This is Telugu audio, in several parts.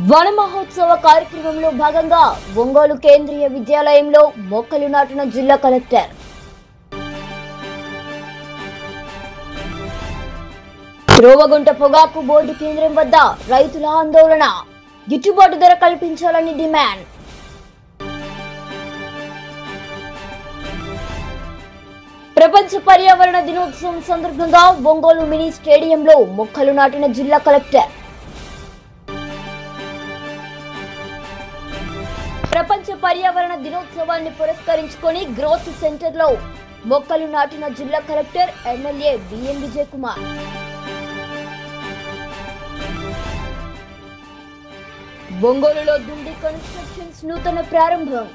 వన మహోత్సవ కార్యక్రమంలో భాగంగా ఒంగోలు కేంద్రీయ విద్యాలయంలో మొక్కలు నాటిన జిల్లా కలెక్టర్. త్రోవగుంట పొగాకు బోర్డు కేంద్రం వద్ద రైతుల ఆందోళన, గిట్టుబాటు ధర కల్పించాలని డిమాండ్. ప్రపంచ పర్యావరణ దినోత్సవం సందర్భంగా ఒంగోలు మినీ స్టేడియంలో మొక్కలు నాటిన జిల్లా కలెక్టర్. ప్రపంచ పర్యావరణ దినోత్సవాన్ని పురస్కరించుకొని గ్రోత్ సెంటర్ లో మొక్కలు నాటిన జిల్లా collector MLA B N Vijay Kumar. ఒంగోలులో దుండి కన్స్ట్రక్షన్స్ నూతన ప్రారంభం.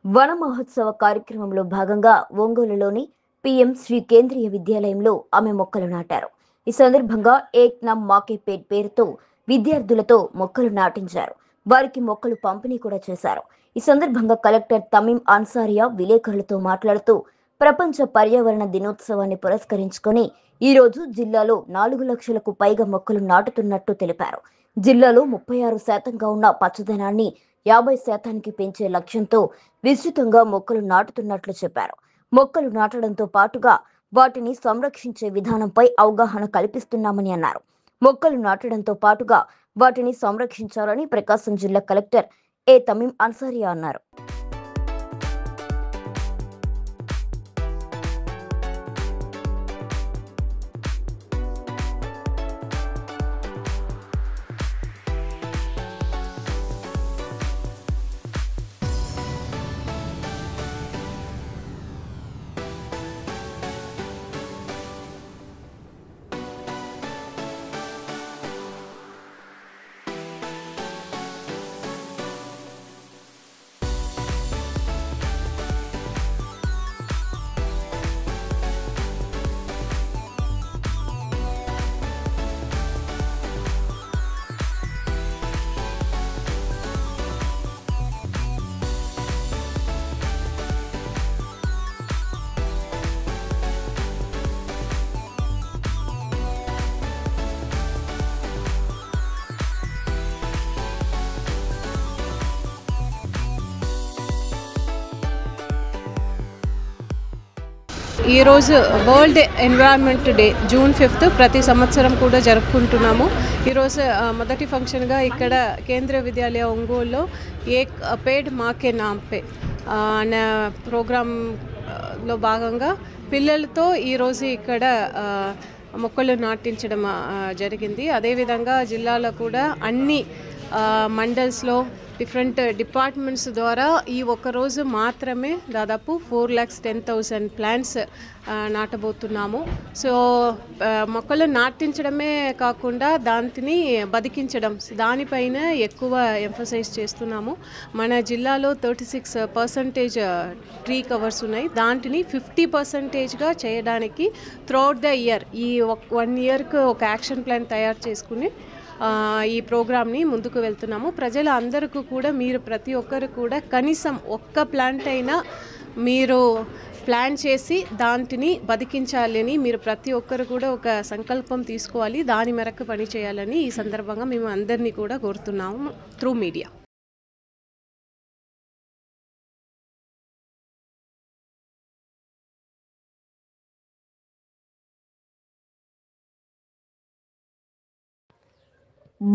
వన మహోత్సవ కార్యక్రమంలో భాగంగా ఒంగోలులోని పిఎం శ్రీ కేంద్రీయ విద్యాలయంలో ఆమె మొక్కలు నాటారు. ఈ సందర్భంగా ఏక్ నామ్ మాకే పేట్ పేరుతో విద్యార్థులతో మొక్కలు నాటించారు. వారికి మొక్కలు పంపిణీ కూడా చేశారు. ఈ సందర్భంగా కలెక్టర్ తమీం అన్సారియా విలేకరులతో మాట్లాడుతూ ప్రపంచ పర్యావరణ దినోత్సవాన్ని పురస్కరించుకొని ఈ రోజు జిల్లాలో 4 లక్షలకు పైగా మొక్కలు నాటుతున్నట్టు తెలిపారు. జిల్లాలో 36% ఉన్న పచ్చదనాన్ని 50% పెంచే లక్ష్యంతో విస్తృతంగా మొక్కలు నాటుతున్నట్లు చెప్పారు. మొక్కలు నాటడంతో పాటుగా వాటిని సంరక్షించే విధానంపై అవగాహన కల్పిస్తున్నామని అన్నారు. మొక్కలు నాటడంతో పాటుగా వాటిని సంరక్షించాలని ప్రకాశం జిల్లా కలెక్టర్ ఏ తమీం అన్సారియా అన్నారు. ఈరోజు వరల్డ్ ఎన్విరాన్మెంట్ డే జూన్ 5 ప్రతి సంవత్సరం కూడా జరుపుకుంటున్నాము. ఈరోజు మొదటి ఫంక్షన్గా ఇక్కడ కేంద్రీయ విద్యాలయ ఒంగోలులో ఏక్ పేడ్ మాకే నామ్ పే అనే ప్రోగ్రాంలో భాగంగా పిల్లలతో ఈరోజు ఇక్కడ మొక్కలు నాటించడం జరిగింది. అదేవిధంగా జిల్లాలో కూడా అన్ని మండల్స్లో డిఫరెంట్ డిపార్ట్మెంట్స్ ద్వారా ఈ ఒక్కరోజు మాత్రమే దాదాపు 4,10,000 ప్లాంట్స్ నాటబోతున్నాము. సో మొక్కలు నాటించడమే కాకుండా దాన్ని బతికించడం, దానిపైన ఎక్కువ ఎంఫసైజ్ చేస్తున్నాము. మన జిల్లాలో 36% ట్రీ కవర్స్ ఉన్నాయి. దాంట్ని 50%గా చేయడానికి త్రూఅవుట్ ద ఇయర్ ఈ 1 ఇయర్కి ఒక యాక్షన్ ప్లాన్ తయారు చేసుకుని ఈ ప్రోగ్రామ్ని ముందుకు వెళ్తున్నాము. ప్రజలందరికీ కూడా మీరు ప్రతి ఒక్కరు కూడా కనీసం ఒక్క ప్లాంట్ అయినా మీరు ప్లాన్ చేసి దాంట్ని బతికించాలని మీరు ప్రతి ఒక్కరు కూడా ఒక సంకల్పం తీసుకోవాలి. దాని మేరకు పని చేయాలని ఈ సందర్భంగా మేము అందరినీ కూడా కోరుతున్నాము త్రూ మీడియా.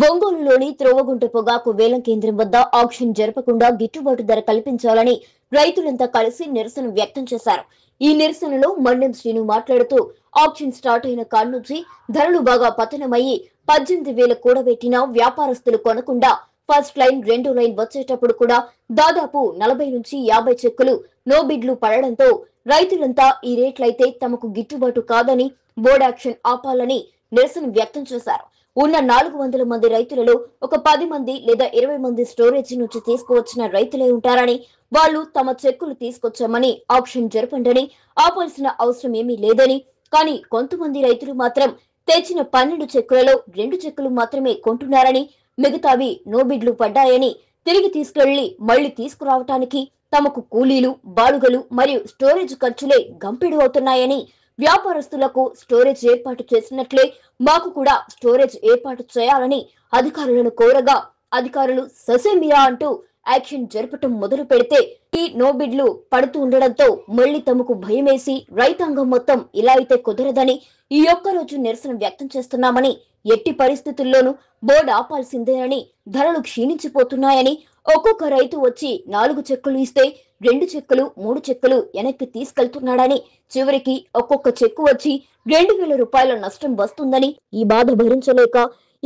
ఒంగోలులోని త్రోవగుంట పొగాకు వేలం కేంద్రం వద్ద ఆక్షన్ జరపకుండా గిట్టుబాటు ధర కల్పించాలని రైతులంతా కలిసి నిరసన వ్యక్తం చేశారు. ఈ నిరసనలో మండెం శ్రీను మాట్లాడుతూ ఆక్షన్ స్టార్ట్ అయిన కాడ నుంచి ధరలు బాగా పతనమయ్యి 18,000 కూడబెట్టిన వ్యాపారస్తులు కొనకుండా ఫస్ట్ లైన్ రెండో లైన్ వచ్చేటప్పుడు కూడా దాదాపు 40 నుంచి 50 చెక్కులు నో బిడ్లు పడడంతో రైతులంతా ఈ రేట్లయితే తమకు గిట్టుబాటు కాదని బోర్డు యాక్షన్ ఆపాలని నిరసన వ్యక్తం చేశారు. ఉన్న 400 మంది రైతులలో ఒక 10 మంది లేదా 20 మంది స్టోరేజీ నుంచి తీసుకువచ్చిన రైతులే ఉంటారని, వాళ్లు తమ చెక్కులు తీసుకొచ్చామని ఆప్షన్ జరపండని, ఆపాల్సిన అవసరం ఏమీ లేదని, కానీ కొంతమంది రైతులు మాత్రం తెచ్చిన 12 చెక్కులలో 2 చెక్కులు మాత్రమే కొంటున్నారని, మిగతావి నోబిడ్లు పడ్డాయని, తిరిగి తీసుకెళ్లి మళ్లీ తీసుకురావటానికి తమకు కూలీలు, బాడుగలు మరియు స్టోరేజ్ ఖర్చులే గంపెడు అవుతున్నాయని, వ్యాపారస్తులకు స్టోరేజ్ ఏర్పాటు చేసినట్లే మాకు కూడా స్టోరేజ్ ఏర్పాటు చేయాలని అధికారులను కోరగా, అధికారులు ససేమిరా అంటూ యాక్షన్ జరపటం మొదలు పెడితే ఈ నోబిడ్లు పడుతూ ఉండడంతో మళ్లీ తమకు భయమేసి రైతాంగం మొత్తం ఇలా అయితే కుదరదని ఈ ఒక్కరోజు నిరసన వ్యక్తం చేస్తున్నామని, ఎట్టి పరిస్థితుల్లోనూ బోర్డు ఆపాల్సిందేనని, ధరలు క్షీణించిపోతున్నాయని, ఒక్కొక్క రైతు వచ్చి 4 చెక్కులు ఇస్తే 2 చెక్కులు 3 చెక్కులు వెనక్కి తీసుకెళ్తున్నాడని, చివరికి ఒక్కొక్క చెక్కు వచ్చి 2000 రూపాయల నష్టం వస్తుందని, ఈ బాధ భరించలేక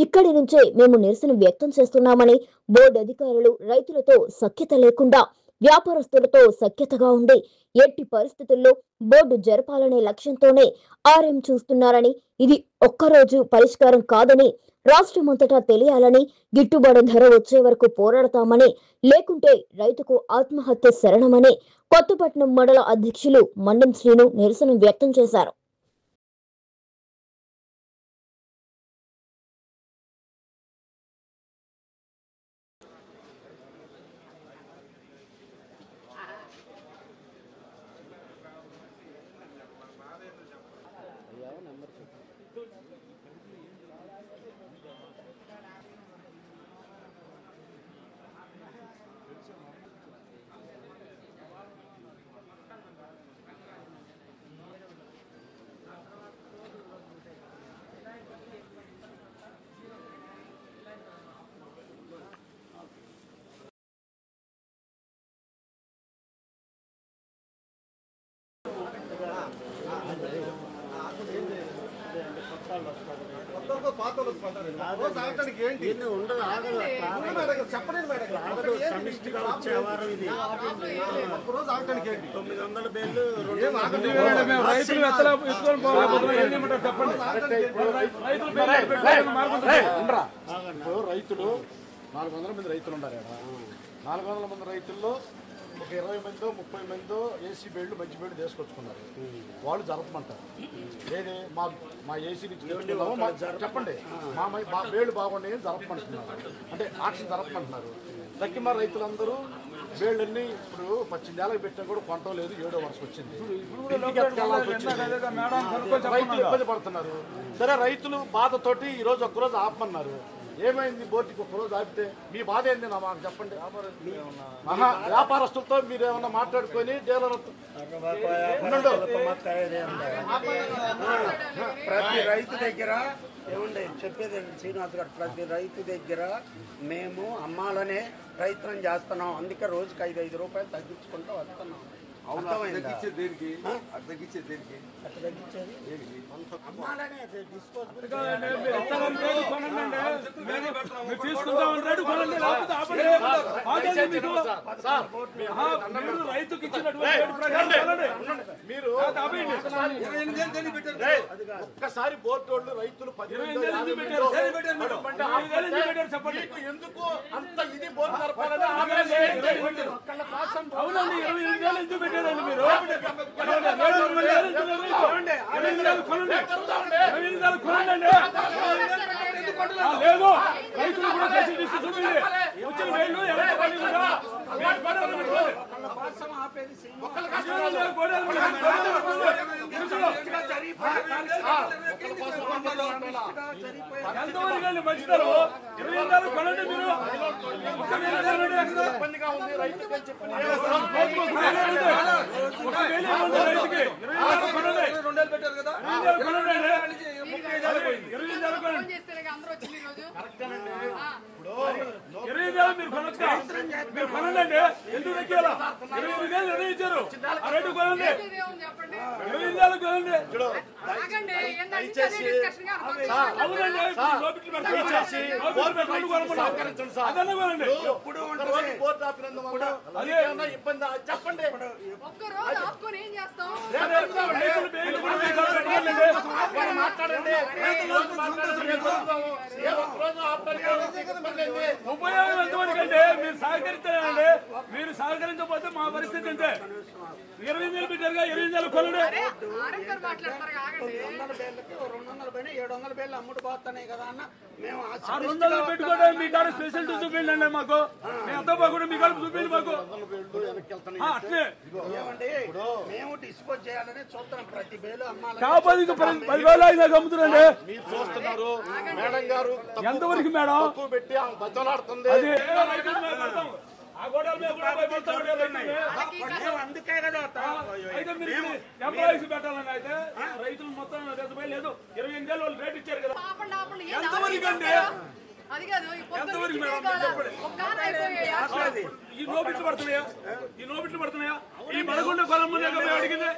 ఇక్కడి నుంచే మేము నిరసన వ్యక్తం చేస్తున్నామని, బోర్డు అధికారులు రైతులతో సఖ్యత లేకుండా వ్యాపారస్తులతో సఖ్యతగా ఉండి ఎట్టి పరిస్థితుల్లో బోర్డు జరపాలనే లక్ష్యంతోనే ఆర్ఎం చూస్తున్నారని, ఇది ఒక్కరోజు పరిష్కారం కాదని, రాష్ట్రమంతటా తెలియాలని, గిట్టుబాటు ధర వచ్చే వరకు పోరాడతామని, లేకుంటే రైతుకు ఆత్మహత్య శరణమని కొత్తపట్నం మండల అధ్యక్షులు మండం శ్రీను నిరసన వ్యక్తం చేశారు. సమిష్టిగా వచ్చే వారం ఇది 900 బేళ్లు రైతులు 400 మంది రైతులు ఉన్నారు. 400 మంది రైతుల్లో ఒక 20 మందో 30 మందో ఏసీ బేళ్లు మంచి బేళ్లు తీసుకొచ్చుకున్నారు. వాళ్ళు జరపమంటారు. ఏది మా ఏసీ నుంచి చెప్పండి, మా బేళ్లు బాగున్నాయని జరపమంటున్నారు. అంటే ఆక్షన్ జరపమంటున్నారు. తగ్గిమ రైతులందరూ బేళ్ళన్నీ ఇప్పుడు 18 ఏళ్ళకి పెట్టినా కూడా కొంటం లేదు. 7వ వర్షం వచ్చింది. రైతులు ఇబ్బంది పడుతున్నారు. సరే, రైతులు బాధతోటి ఈరోజు ఒక్కరోజు ఆపమన్నారు. ఏమైంది? బోర్డుకి ఒక్కరోజు ఆపితే మీ బాధ ఏంది మాకు చెప్పండి. వ్యాపారస్తులతో మీరు ఏమన్నా మాట్లాడుకొని డీలర్ ప్రతి రైతు దగ్గర ఏమండి చెప్పేది శ్రీనివాస్ గారు, ప్రతి రైతు దగ్గర మేము అమ్మాలనే ప్రయత్నం చేస్తున్నాం. అందుకే రోజుకి 5 రూపాయలు తగ్గించుకుంటూ వస్తున్నాం. ఒక్కసారి బోర్డు వాళ్ళు రైతులు 10 ఎందుకు అంత ఇది బోర్డు లేదు రైతులు కూడా వచ్చిన వేళ్ళు ఎంతమంది మంచిదారు 20 కొనండి మీరు. ఇబ్బందిగా ఉంది రైతుకి అని చెప్పి రైతుకి 20 కొనండి. 2 పెట్టారు కదా, 20 కొనండి. మీరు కొనొచ్చు, మీరు కొనండి. ఎందుకు తగ్గాలా? 25,000 నిర్ణయించారు. ఆ రేటు కొనండి. ఇబ్బంది చెప్పండి. మాట్లాడండి. ఉపయోగం ఎంతవరకు అంటే మీరు సహకరిస్తారండి. మీరు సహకరించకపోతే మా పరిస్థితి అంతే. 20 నెలలు పెట్టారుగా, 20 నెలలు కొనడు. 700 బేళ్ళు అమ్ముడు పోతున్నాయి కదా అన్న. మేము 200 పెట్టుకోవడం మీ కాడ స్పెషల్ చూపించండి మాకు. మీ అంతా బాగుంటే మీ కాడ చూపించండి మాకు. అట్లే మేము డిస్పోజ్ చేయాలని చూస్తున్నాం. ప్రతి బేలు అమ్మాలి. కాకపోతే 10,000 అయినా అమ్ముతున్నాండి. మీరు చూస్తున్నారు మేడం గారు ఎంతవరకు మేడం తక్కువ పెట్టి బద్దలాడుతుంది. అందుకే కదా అయితే మీరు ఎంప్లాయీస్ పెట్టాలని అయితే రైతులు మొత్తం లేదు 28 ఏళ్ళు వాళ్ళు రేట్ ఇచ్చారు కదా. ఎంతవరకు అండి? ఎంతవరకు మేడం చెప్పండి. ఈ నోబిట్లు పడుతున్నాయా? ఈ నోబిట్లు పడుతున్నాయా? ఈ మనగుండ కొలమ్మని అడిగింది.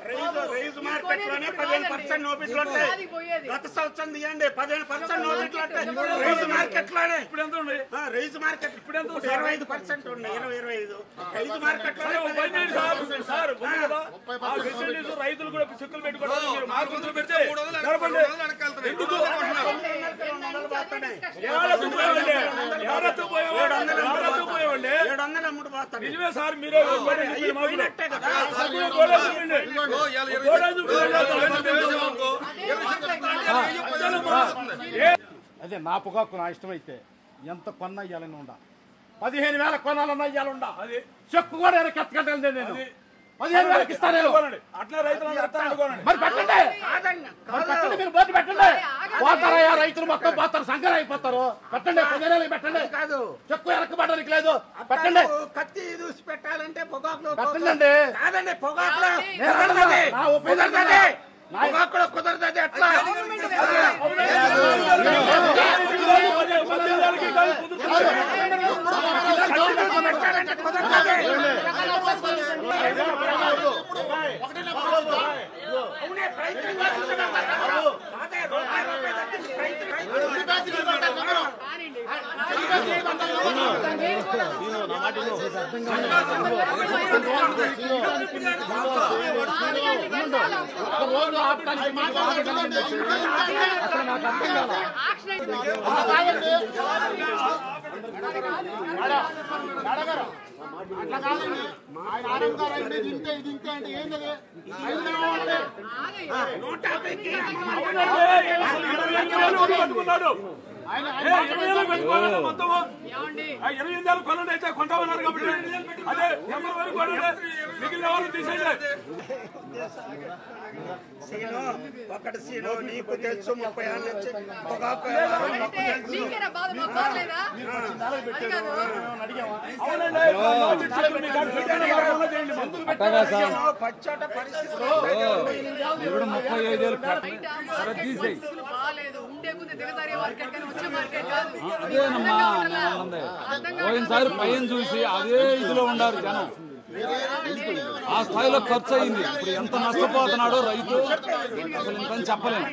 రైతు మార్కెట్ లోనే 15% నోబిట్లు ఉంటాయి. గత సంవత్సరం తీయండి 15% నోబిట్లు ఉంటాయి రైతు మార్కెట్ లోనే. ఇప్పుడు ఎంత ఉన్నాయి? రైతు మార్కెట్ ఇప్పుడు ఎంత 25% ఉన్నాయి. 25 రైతు మార్కెట్ సార్ రైతులు కూడా చెక్కులు పెట్టుకోవడం మార్కెట్లు పెడితే నడపండి. ఎందుకు నిజమే సార్. మీరే అదే నా పొగాకు నా ఇష్టమైతే ఎంత కొన్నా ఇవ్వాలని ఉండా. 15,000 కొనాలన్నా ఇవ్వాలండా. అది చెక్కు కూడా ఎక్కగండి. నేను 15,000 ఇస్తాను. అట్లా రైతులు మరి పెట్టండి. మీరు బోర్డు పెట్టండి. పోతారయ్యా రైతులు మొత్తం పోతారు. సంకర అయిపోతారు. పెట్టండి. 15,000 పెట్టండి. కాదు చెక్కు ఎరక్కబడడానికి లేదు. పెట్టండి. కత్తి దూసి పెట్టాలంటే పొగాకులో పెట్టండి. కాదండి పొగాకులో పొగాకులో కుదరదు. ఎట్లా ఆయన 28 కొనండి అయితే కొంటామన్నారు కాబట్టి అదే నెంబర్ వరకు కొనండి. మిగిలిన వాళ్ళు తీసేయండి. సీను ఒకటి సీను నీకు తెలుసు 30 ఏళ్ళ నుంచి పొగాకు పచ్చట పరిస్థితులు 35 ఏళ్ళు అదేనమ్మా పోయినసారి పైన చూసి అదే ఇదిలో ఉండారు జనం. ఆ స్థాయిలో ఖర్చు అయింది. ఇప్పుడు ఎంత నష్టపోతున్నాడో రైతు అసలు ఇంతని చెప్పలేము.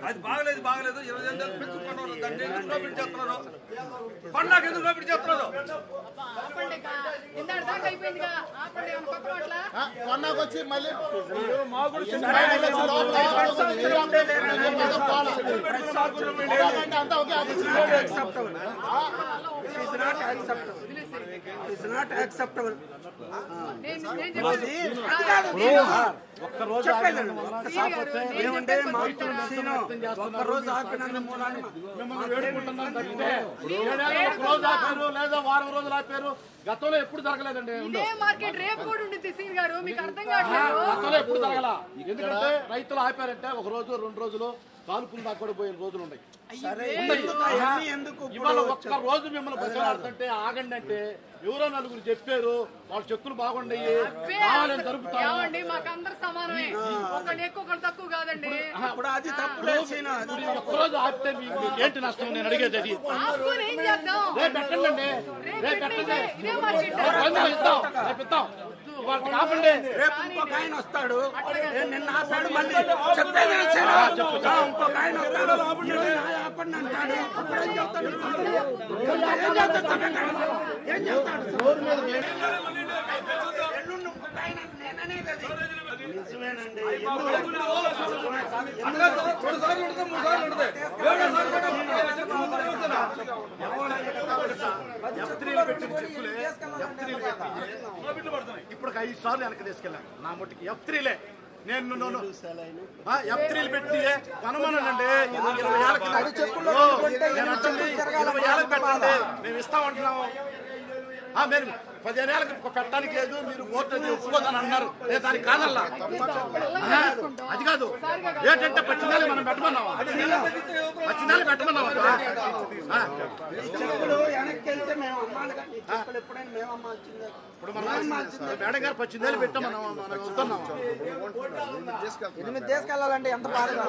అది బాగలేదు 28 పెంచుకుంటున్నారు. దాన్ని ఎందుకు నోబిట్ చేస్తున్నారు? పండుగ ఎందుకు నోబిట్ చేస్తున్నారు? కొన్నాకొచ్చి మళ్ళీ ఏమంటే ఒక్కరోజు ఆపినందు మూలాన్ని మిమ్మల్ని వేడుకుంటున్నాం తప్పితే లేదా వారం రోజులు ఆపారు. గతంలో ఎప్పుడు జరగలేదండి. గతంలో ఎప్పుడు జరగల. ఎందుకంటే రైతులు ఆపారంటే 1 రోజు 2 రోజులు కాలుపుల దాకా కూడా పోయిన రోజులు ఉన్నాయి. ఎందుకు ఇవాళ ఒక్క రోజు మిమ్మల్ని బతిలాడుతుంటే ఆగండి అంటే ఎవరో నలుగురు చెప్పారు, వాళ్ళ చెక్కులు బాగుండయి కావాలని జరుపుతామండి. మాకందరు సమానమే, ఒకటి ఎక్కువ ఒకటి తక్కువ కాదండి. అది తప్పు. ఒక్కరోజు ఆపితే మీకు ఏంటి నష్టం నేను అడిగేది అది. రేపు పెట్టండి, రేపు పెట్టండి, ఇస్తాం, రేపు ఇస్తాం. కాపండి, రేపు ఇంకొక ఆయన వస్తాడు, నిన్న ఆపాడు, మళ్ళీ చెప్పేది ఇంకొక ఆయన వస్తాడు ఆపండి అంటాడు. అప్పుడేం చెప్తాడు? ఏం చెప్తాడు? నిజమేనండి. ఇప్పుడు 5 సార్లు వెనక్కి తీసుకెళ్ళాను నా ముట్టికి. F3లే నేను F3లు పెట్టి కొనమనండి. 20 ఏళ్ళకి పెట్టండి, మేము ఇస్తామంటున్నాము. మీరు 15 ఏళ్ళకి పెట్టడానికి లేదు, మీరు ఓటు ఒప్పుకోదని అన్నారు. నేను దానికి కాదల్లా, అది కాదు. ఏంటంటే 15 ఏళ్ళు మనం పెట్టమన్నావా? 15 ఏళ్ళు పెట్టమన్నావా? ఇప్పుడు మనం మేడం గారు 15 ఏళ్ళు పెట్టాం, మనం వస్తున్నాం. 8 తీసుకెళ్ళాలంటే ఎంత బాధగా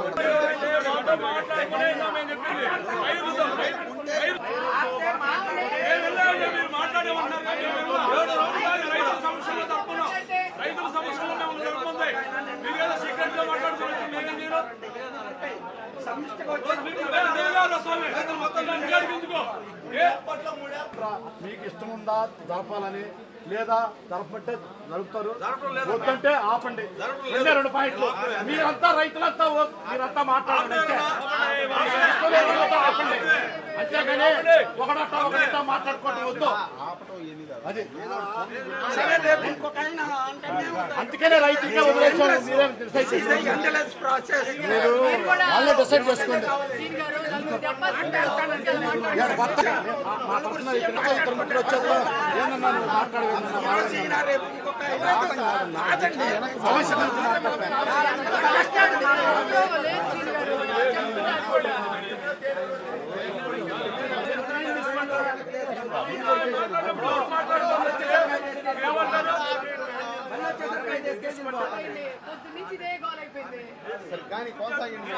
రైతుల సమస్యలు మీరేదో సీక్రెట్ గా మాట్లాడుతున్నారు. మీకు ఇష్టం ఉందా జరపాలని, లేదా జరపమంటే జరుపుతారు, వద్దంటే ఆపండి. 2 పాయింట్లు. మీరంతా రైతులంతా మీరంతా మాట్లాడండి, ఆపండి. అంతేగాని ఒకటా మాట్లాడుకోండి, వద్దు. అది అందుకనే రైతులకే వదిలేసాను. మీరేం వాళ్ళే డిసైడ్ చేసుకోండి. ఇద్దరు మధ్యలో వచ్చారు, ఏమన్నా మాట్లాడవేమన్నా సమస్య గురించి కానీ కొనసాగింది.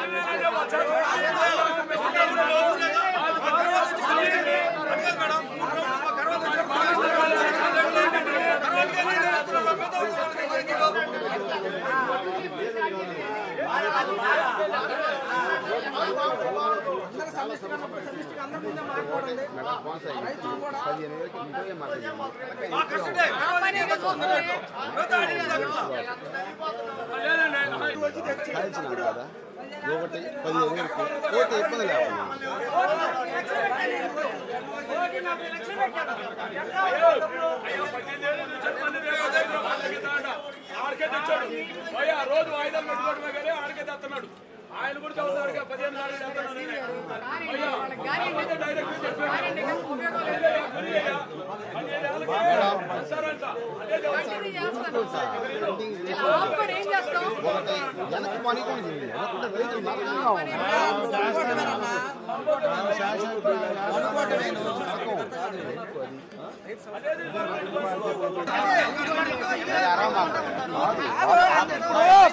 కదా ఒకటి 15,000 కోటి ఇబ్బంది లేకుండా రోజు వాయిదాలు పెట్టుకోవడమే కానీ ఆడికే తెస్తున్నాడు. ఆయన కూడా చదువుతాడు 15 సార్లు వెనక్కి పని కూడా రైతులు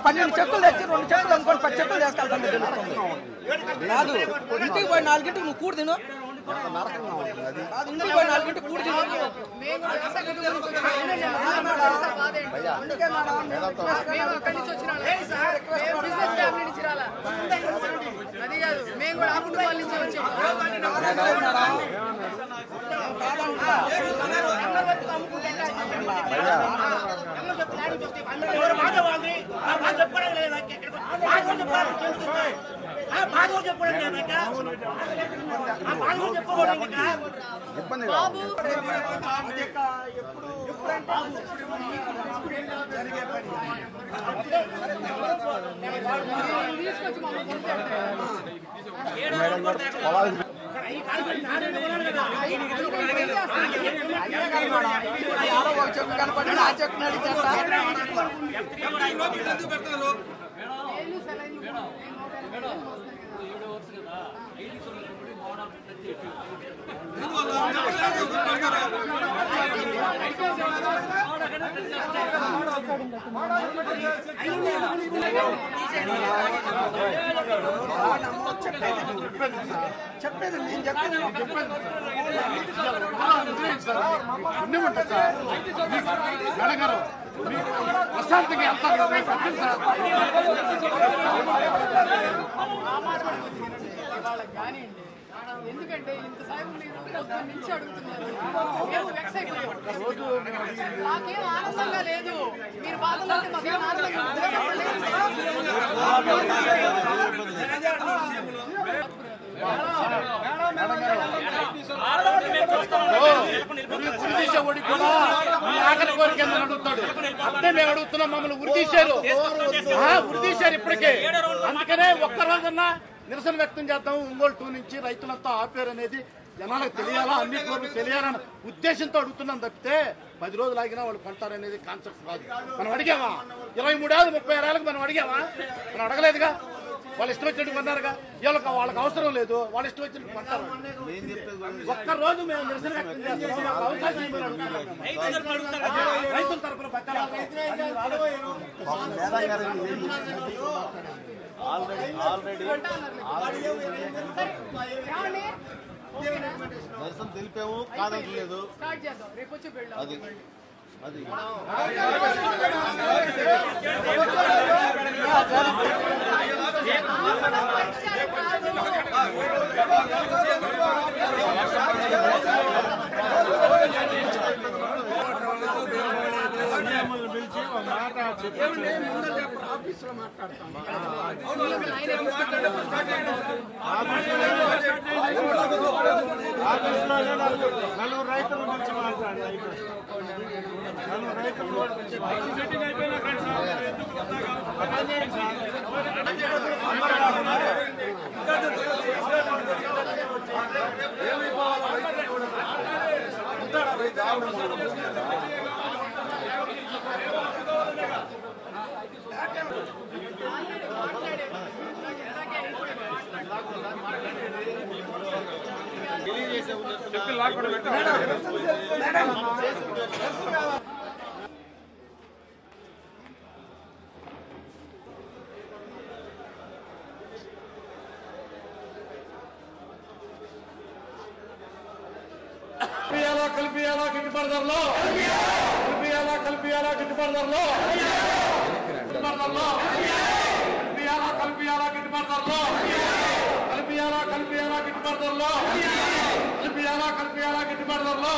పన్నెండు చెక్కులు తెచ్చి 2 చెక్కులు అనుకోండి, 10 చెక్కులు చేసుకెళ్తాను కాదు. ఇంటికి పోయి 4 గంటలకు నువ్వు కూడి తిను. నరకంగా ఉంటుంది. అది ఇంటికి పోయి 4 గంటలకు కూడి తిను. అది కాదు, మేము కూడా ఆ కుటుంబాల నుంచి వచ్చాము. ఇబ్బంది చెక్కు కనపడి ఆ చెక్కు చెప్పేది నేను చెప్పేది ప్రశాంతంగా వెళ్తారు సార్. ఎందుకంటే ఇంత సాయం నుంచి అడుగుతున్నారు. నాకేం ఆనందంగా లేదు. మీరు బాధలో మాకేం ఉరిదీసేవాడి కూడా మీ ఆకలి కోరిక అడుగుతాడు. అంటే మేము అడుగుతున్నాం, మమ్మల్ని ఉరిదీశారు ఇప్పటికే. అందుకనే ఒక్కరోజన్నా నిరసన వ్యక్తం చేద్దాం. ఒంగోలు 2 నుంచి రైతులంతా ఆపారు అనేది జనాలకు తెలియాలా, అన్ని కోర్లు తెలియాలన్న ఉద్దేశంతో అడుగుతున్నాం తప్పితే 10 రోజులు ఆగినా వాళ్ళు కొంటారనేది కాన్సెప్ట్ కాదు. మనం అడిగామా? 23 ఏళ్ళు 36 ఏళ్ళకి మనం అడిగామా? మనం అడగలేదుగా. వాళ్ళు ఇష్టం వచ్చినట్టు కొన్నారుగా. వాళ్ళకి అవసరం లేదు, వాళ్ళు ఇష్టం వచ్చినట్టు కొంటారు. ఒక్కరోజు మేము నిరసన వ్యక్తం చేస్తాం. మాకు అవకాశం ఇవ్వమని అడుగుతున్నాం. రైతుల తరఫున పక్కన నిరసన తెలిపాము, కాదనట్లేదు. అది అది ఆఫీసులో మాట్లాడతాం. నలుగురు రైతుల గురించి మాట్లాడాలి. కలిపియాలా గిట్టుబాటు ధరలో, కలిపియాలా గిట్టుబాటు ధరలో, గిట్టుబాటు ధరలో, కలిపియాలా గిట్టుబాటు ధరలో, కలిపియాలా గిట్టుబాటు ధరలో, కలిపియాలా గిట్టుబాటు ధరలో,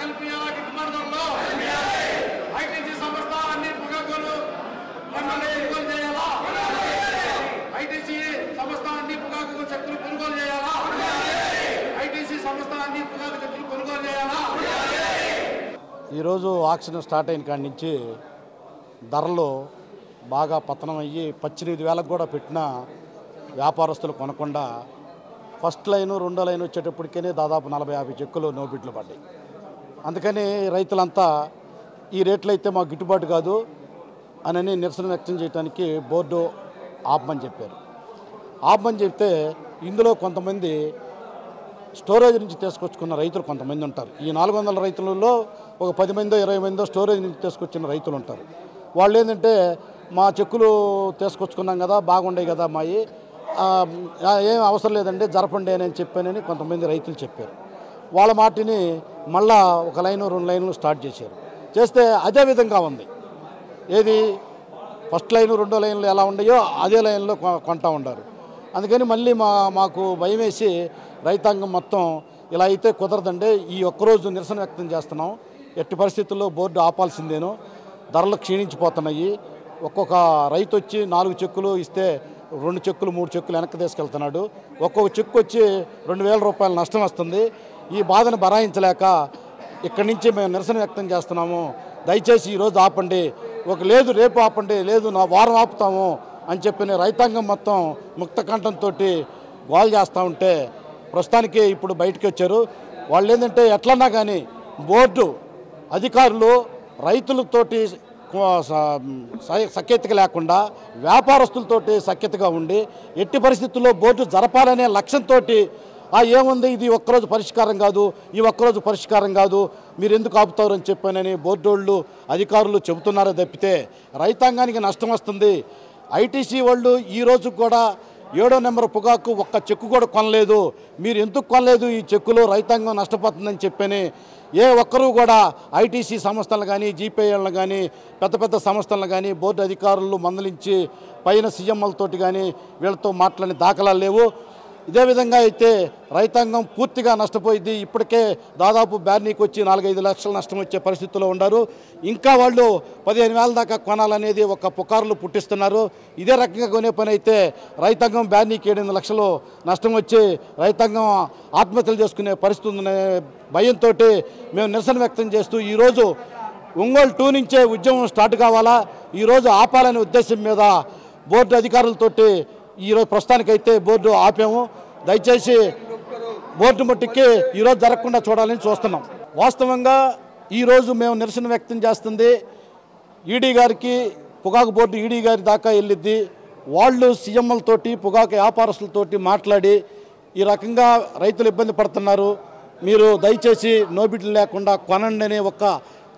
కలిపియాలా గిట్టుబాటు ధరలో. ఐటీసీ సంస్థ అన్ని పొగాకులు కొనుగోలు చేయాలా? ఐటీసీ సంస్థ అన్ని పొగాకు శక్తులు కొనుగోలు చేయాలా? ఐటీసీ సంస్థ అన్ని పొగాకు శక్తులు కొనుగోలు చేయాలా? ఈరోజు ఆక్షన్ స్టార్ట్ అయిన కాడి నుంచి ధరలు బాగా పతనం అయ్యి 18,000 కూడా పెట్టిన వ్యాపారస్తులు కొనకుండా ఫస్ట్ లైను 2వ లైన్ వచ్చేటప్పటికే దాదాపు 40-50 చెక్కులు నోబిడ్లు పడ్డాయి. అందుకని రైతులంతా ఈ రేట్లు అయితే మాకు గిట్టుబాటు కాదు అని నిరసన వ్యక్తం చేయడానికి బోర్డు ఆపమని చెప్పారు. ఆపమని చెప్తే ఇందులో కొంతమంది స్టోరేజ్ నుంచి తీసుకొచ్చుకున్న రైతులు కొంతమంది ఉంటారు. ఈ 400 రైతులలో ఒక 10 మందో 20 మందో స్టోరేజ్ నుంచి తీసుకొచ్చిన రైతులు ఉంటారు. వాళ్ళు ఏంటంటే మా చెక్కులు తీసుకొచ్చుకున్నాం కదా, బాగుండే కదా మాయి, ఏం అవసరం లేదండి జరపండి అని చెప్పానని కొంతమంది రైతులు చెప్పారు. వాళ్ళ మాటిని మళ్ళా 1 లైను 2 లైన్లు స్టార్ట్ చేశారు. చేస్తే అదే విధంగా ఉంది. ఏది ఫస్ట్ లైను 2వ లైన్లు ఎలా ఉన్నాయో అదే లైన్లో కొంటా ఉన్నారు. అందుకని మళ్ళీ మాకు భయం వేసి రైతాంగం మొత్తం ఇలా అయితే కుదరదండి, ఈ ఒక్కరోజు నిరసన వ్యక్తం చేస్తున్నాం, ఎట్టి పరిస్థితుల్లో బోర్డు ఆపాల్సిందేను, ధరలు క్షీణించిపోతున్నాయి. ఒక్కొక్క రైతు వచ్చి 4 చెక్కులు ఇస్తే 2 చెక్కులు 3 చెక్కులు వెనక్కి తీసుకెళ్తున్నాడు. ఒక్కొక్క చెక్కు వచ్చి 2,000 రూపాయలు నష్టం వస్తుంది. ఈ బాధను భరాయించలేక ఇక్కడి నుంచి మేము నిరసన వ్యక్తం చేస్తున్నాము. దయచేసి ఈరోజు ఆపండి, లేదు రేపు ఆపండి, లేదు నా వారం ఆపుతాము అని చెప్పిన రైతాంగం మొత్తం ముక్త కంఠంతో గోల్ చేస్తూ ఉంటే ప్రస్తుతానికి ఇప్పుడు బయటకు వచ్చారు. వాళ్ళు ఏంటంటే ఎట్లన్నా కానీ బోర్డు అధికారులు రైతులతోటి సఖ్యతగా లేకుండా వ్యాపారస్తులతోటి సఖ్యతగా ఉండి ఎట్టి పరిస్థితుల్లో బోర్డు జరపాలనే లక్ష్యంతో ఏముంది ఇది ఒక్కరోజు పరిష్కారం కాదు, ఈ ఒక్కరోజు పరిష్కారం కాదు, మీరు ఎందుకు ఆపుతారు అని చెప్పానని బోర్డు అధికారులు చెబుతున్నారే తప్పితే రైతాంగానికి నష్టం వస్తుంది. ఐటీసీ వాళ్ళు ఈరోజు కూడా 7వ నెంబర్ పొగాకు ఒక్క చెక్కు కూడా కొనలేదు. మీరు ఎందుకు కొనలేదు, ఈ చెక్కులో రైతాంగం నష్టపోతుందని చెప్పని ఏ ఒక్కరూ కూడా ఐటీసీ సంస్థలను కానీ జీపీఐలను కానీ పెద్ద పెద్ద సంస్థలను కానీ బోర్డు అధికారులు మందలించి పైన సీఎంలతోటి కానీ వీళ్ళతో మాట్లాడిన దాఖలాలు లేవు. ఇదే విధంగా అయితే రైతాంగం పూర్తిగా నష్టపోయింది. ఇప్పటికే దాదాపు బ్యార్నీకి వచ్చి 4-5 లక్షల నష్టం వచ్చే పరిస్థితుల్లో ఉన్నారు. ఇంకా వాళ్ళు 15,000 దాకా కొనాలనేది ఒక పుకార్లు పుట్టిస్తున్నారు. ఇదే రకంగా కొనే పని అయితే రైతాంగం బ్యార్నీకి 7 లక్షలు నష్టం వచ్చి రైతాంగం ఆత్మహత్యలు చేసుకునే పరిస్థితి ఉందనే భయంతో మేము నిరసన వ్యక్తం చేస్తూ ఈరోజు ఒంగోలు 2 నుంచే ఉద్యమం స్టార్ట్ కావాలా, ఈరోజు ఆపాలనే ఉద్దేశం మీద బోర్డు అధికారులతోటి ఈరోజు ప్రస్తుతానికైతే బోర్డు ఆపాము. దయచేసి బోర్డు మట్టికి ఈరోజు జరగకుండా చూడాలని చూస్తున్నాం. వాస్తవంగా ఈరోజు మేము నిరసన వ్యక్తం చేస్తుంది ఈడీ గారికి, పొగాకు బోర్డు ఈడీ గారి దాకా వెళ్ళిద్ది. వాళ్ళు సీఎంలతోటి పొగాకు వ్యాపారస్తులతోటి మాట్లాడి ఈ రకంగా రైతులు ఇబ్బంది పడుతున్నారు, మీరు దయచేసి నోబిడ్లు లేకుండా కొనండి అనే ఒక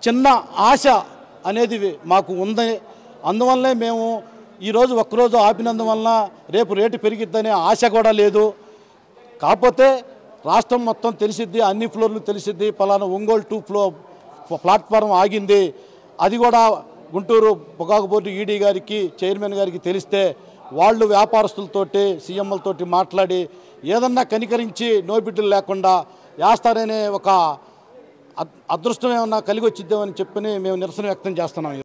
చిన్న ఆశ అనేది మాకు ఉంది. అందువల్లనే మేము ఈరోజు ఒక్కరోజు ఆపినందువలన రేపు రేటు పెరిగిద్దనే ఆశ కూడా లేదు. కాకపోతే రాష్ట్రం మొత్తం తెలిసిద్ది, అన్ని ఫ్లోర్లు తెలిసిద్ది, పలానా ఒంగోలు 2 ప్లాట్ఫారం ఆగింది, అది కూడా గుంటూరు పొగాకు బోర్డు ఈడీ గారికి చైర్మన్ గారికి తెలిస్తే వాళ్ళు వ్యాపారస్తులతోటి సీఎంలతోటి మాట్లాడి ఏదన్నా కనికరించి నోబిడ్లు లేకుండా వేస్తారనే ఒక అదృష్టం ఏమన్నా కలిగి వచ్చిద్దామని చెప్పని మేము నిరసన వ్యక్తం చేస్తున్నాం.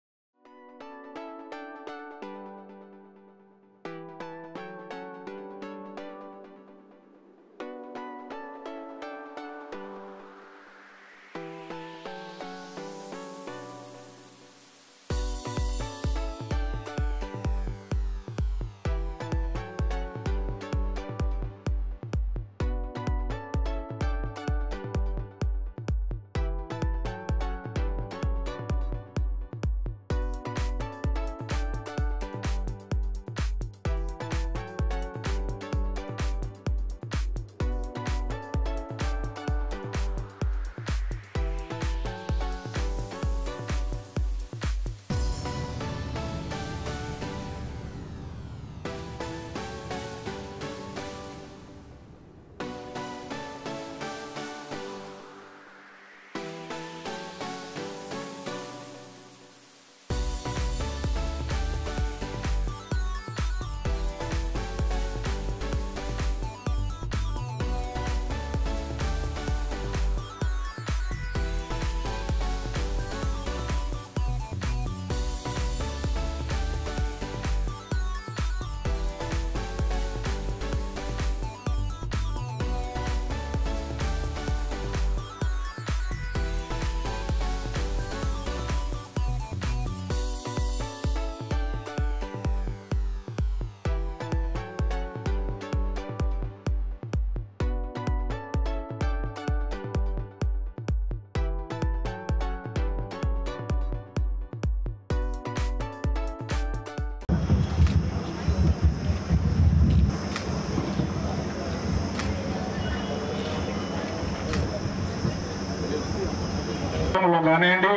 కానివ్వండి,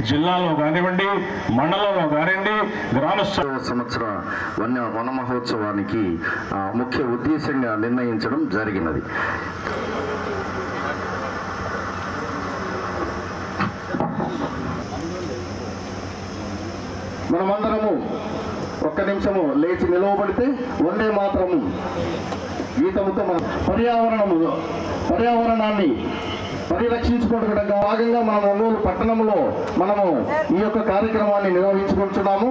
జిల్లాలో కానివ్వండి, మండలంలో కానివ్వండి, గ్రామ సంవత్సర వన మహోత్సవానికి ముఖ్య ఉద్దేశంగా నిర్ణయించడం జరిగినది. మనమందరము ఒక్క నిమిషము లేచి నిలవబడితే వందే మాత్రము గీతముతో మన పర్యావరణాన్ని పరిరక్షించుకోవడం భాగంగా మనం ఒంగోలు పట్టణంలో మనము ఈ యొక్క కార్యక్రమాన్ని నిర్వహించుకుంటున్నాము.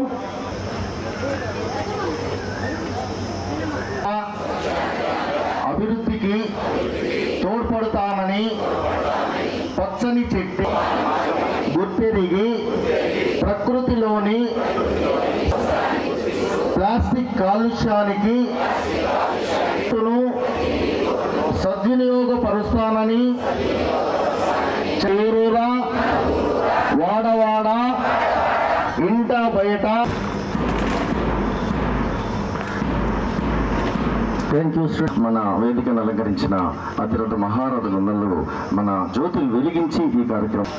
అభివృద్ధికి తోడ్పడతానని పచ్చని చెట్టు గుర్తెరిగి ప్రకృతిలోని ప్లాస్టిక్ కాలుష్యానికి సద్వినియోగపరుస్తానని చేరూరా వాడవాడ ఇంట బయట థ్యాంక్ యూ శ్రీ మన వేదికను అలంకరించిన అతిరథ మహారథులందరూ మన జ్యోతులు వెలిగించి ఈ కార్యక్రమం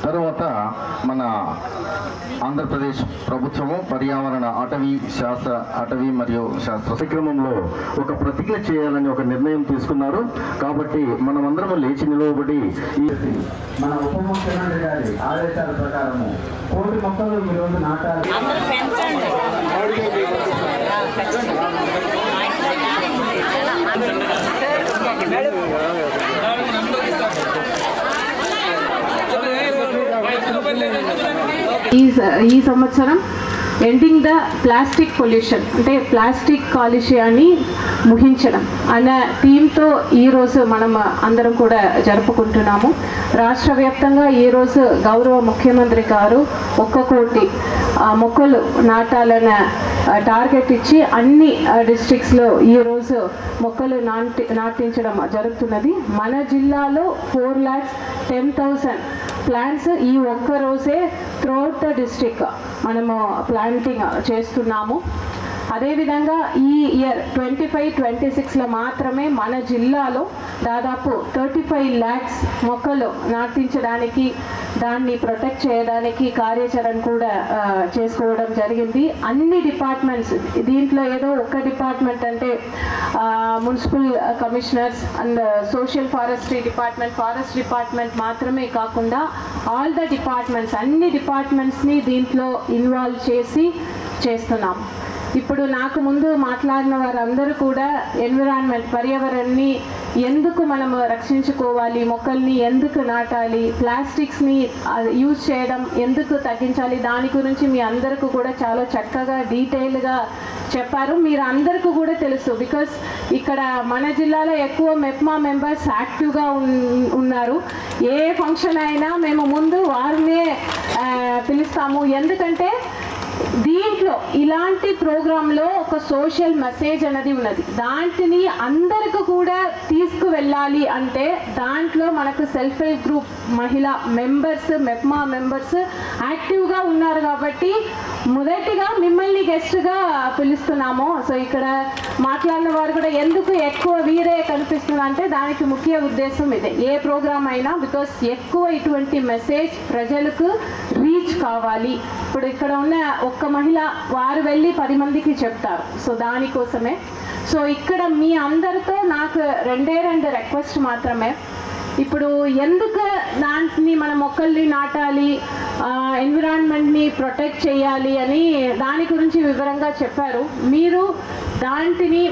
తర్వాత మన ఆంధ్రప్రదేశ్ ప్రభుత్వము పర్యావరణ అటవీ మరియు శాస్త్ర కార్యక్రమంలో ఒక ప్రతిజ్ఞ చేయాలని ఒక నిర్ణయం తీసుకున్నారు. కాబట్టి మనమందరము లేచి నిలవబడి మన ఉప ముఖ్యమంత్రి గారి ఆదేశాల ప్రకారము 1,000 మొక్కలు ఈరోజు నాటాలి. ఈ సంవత్సరం ఎండింగ్ ద ప్లాస్టిక్ పొల్యూషన్ అంటే ప్లాస్టిక్ కాలుష్యాన్ని ముగించడం అనే థీమ్తో ఈరోజు మనం అందరం కూడా జరుపుకుంటున్నాము. రాష్ట్ర వ్యాప్తంగా ఈరోజు గౌరవ ముఖ్యమంత్రి గారు 1 కోటి మొక్కలు నాటాలన్న టార్గెట్ ఇచ్చి అన్ని డిస్ట్రిక్ట్స్లో ఈరోజు మొక్కలు నాటించడం జరుగుతున్నది. మన జిల్లాలో 4,10,000 ప్లాంట్స్ ఈ ఒక్క రోజే త్రూఅవుట్ ద డిస్ట్రిక్ట్ మనము ప్లాంటింగ్ చేస్తున్నాము. అదేవిధంగా ఈ ఇయర్ 25-26లో మాత్రమే మన జిల్లాలో దాదాపు 35 lakhs మొక్కలు నాటించడానికి దాన్ని ప్రొటెక్ట్ చేయడానికి కార్యాచరణ కూడా చేసుకోవడం జరిగింది. అన్ని డిపార్ట్మెంట్స్ దీంట్లో ఏదో ఒక డిపార్ట్మెంట్ అంటే municipal commissioners and social forest department మాత్రమే కాకుండా ఆల్ ద డిపార్ట్మెంట్స్ అన్ని డిపార్ట్మెంట్స్ని దీంట్లో ఇన్వాల్వ్ చేసి చేస్తున్నాం. ఇప్పుడు నాకు ముందు మాట్లాడిన వారందరూ కూడా ఎన్విరాన్మెంట్ పర్యావరణాన్ని ఎందుకు మనము రక్షించుకోవాలి, మొక్కల్ని ఎందుకు నాటాలి, ప్లాస్టిక్స్ని యూజ్ చేయడం ఎందుకు తగ్గించాలి, దాని గురించి మీ అందరికీ కూడా చాలా చక్కగా డీటెయిల్గా చెప్పారు. మీరు అందరికీ కూడా తెలుసు, బికాస్ ఇక్కడ మన జిల్లాలో ఎక్కువ మెప్మా మెంబర్స్ యాక్టివ్గా ఉన్నారు. ఏ ఫంక్షన్ అయినా మేము ముందు వారినే పిలుస్తాము. ఎందుకంటే దీంట్లో ఇలాంటి ప్రోగ్రాంలో ఒక సోషల్ మెసేజ్ అనేది ఉన్నది. దాంట్ని అందరికి కూడా తీసుకువెళ్ళాలి అంటే దాంట్లో మనకు సెల్ఫ్ హెల్ప్ గ్రూప్ మహిళా మెంబర్స్ మెప్మా మెంబర్స్ యాక్టివ్గా ఉన్నారు. కాబట్టి మొదటిగా మిమ్మల్ని గెస్ట్గా పిలుస్తున్నాము. సో ఇక్కడ మాట్లాడిన వారు కూడా ఎందుకు ఎక్కువ వీరే కనిపిస్తున్నారు అంటే దానికి ముఖ్య ఉద్దేశం ఇదే. ఏ ప్రోగ్రామ్ అయినా బికాస్ ఎక్కువ ఇటువంటి మెసేజ్ ప్రజలకు రీచ్ కావాలి. ఇప్పుడు ఇక్కడ ఉన్న ఒక్క మహిళ వారు వెళ్ళి 10 మందికి చెప్తారు. సో దానికోసమే. సో ఇక్కడ మీ అందరితో నాకు 2 రిక్వెస్ట్ మాత్రమే. ఇప్పుడు ఎందుకు దాన్ని మన మొక్కల్ని నాటాలి, ఎన్విరాన్మెంట్ని ప్రొటెక్ట్ చేయాలి అని దాని గురించి వివరంగా చెప్పారు. మీరు దాంట్ని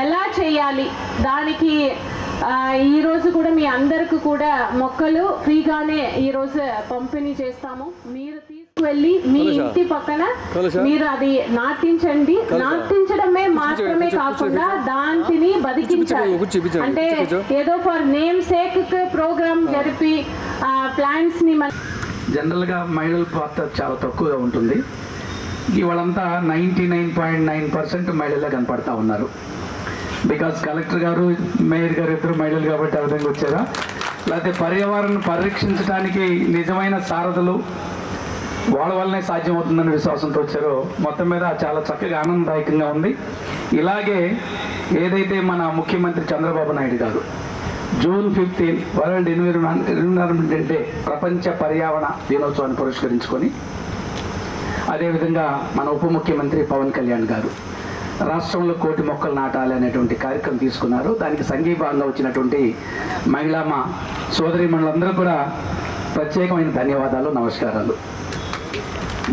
ఎలా చేయాలి, దానికి ఈరోజు కూడా మీ అందరికి కూడా మొక్కలు ఫ్రీగానే ఈరోజు పంపిణీ చేస్తాము. మీరు తీసుకువెళ్ళి మీ ఇంటి పక్కన మీరు అది నాటించండి. నాటించడమే మాత్రమే కాకుండా దాంట్ని బతికించాలి. అంటే ఏదో ఫర్ నేమ్ సేక్ ప్రోగ్రామ్ జరిపి ప్లాంట్స్ ని జనరల్గా మహిళల పాత్ర చాలా తక్కువగా ఉంటుంది. ఇవాళంతా 99.9% మహిళలే కనపడతా ఉన్నారు. బికాస్ కలెక్టర్ గారు మేయర్ గారు ఇద్దరు మహిళలు కాబట్టి ఆ విధంగా వచ్చారా, లేకపోతే పర్యావరణం పరిరక్షించడానికి నిజమైన సారథులు వాళ్ళ వల్లనే సాధ్యమవుతుందనే విశ్వాసంతో వచ్చారో మొత్తం మీద చాలా చక్కగా ఆనందదాయకంగా ఉంది. ఇలాగే ఏదైతే మన ముఖ్యమంత్రి చంద్రబాబు నాయుడు గారు June 15 వరల్డ్ ఎన్విరాన్మెంట్ డే ప్రపంచ పర్యావరణ దినోత్సవాన్ని పురస్కరించుకొని అదేవిధంగా మన ఉప ముఖ్యమంత్రి పవన్ కళ్యాణ్ గారు రాష్ట్రంలో 1 కోటి మొక్కలు నాటాలి అనేటువంటి కార్యక్రమం తీసుకున్నారు. దానికి సంఘీభాగంగా వచ్చినటువంటి మహిళా మా సోదరీమణులందరూ కూడా ప్రత్యేకమైన ధన్యవాదాలు, నమస్కారాలు.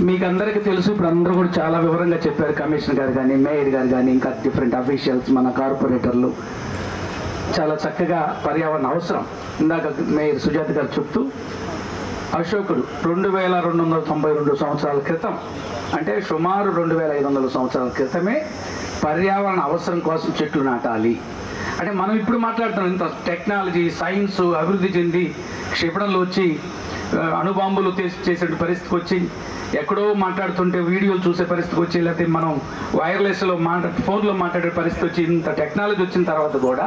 మీకు అందరికీ తెలుసు, ఇప్పుడు అందరూ కూడా చాలా వివరంగా చెప్పారు. కమిషనర్ గారు కానీ మేయర్ గారు కానీ ఇంకా డిఫరెంట్ అఫీషియల్స్ మన కార్పొరేటర్లు చాలా చక్కగా పర్యావరణ అవసరం. ఇందాక మేయర్ సుజాత గారు చెప్తూ అశోకుడు 2292 సంవత్సరాల క్రితం అంటే సుమారు 2500 సంవత్సరాల క్రితమే పర్యావరణ అవసరం కోసం చెట్లు నాటాలి అంటే మనం ఇప్పుడు మాట్లాడుతున్నాం. ఇంత టెక్నాలజీ సైన్స్ అభివృద్ధి చెంది క్షిపణులు వచ్చి అణుబాంబులు చేసే పరిస్థితికి వచ్చి ఎక్కడో మాట్లాడుతుంటే వీడియోలు చూసే పరిస్థితికి వచ్చి లేకపోతే మనం వైర్లెస్లో ఫోన్లో మాట్లాడే పరిస్థితి వచ్చి ఇంత టెక్నాలజీ వచ్చిన తర్వాత కూడా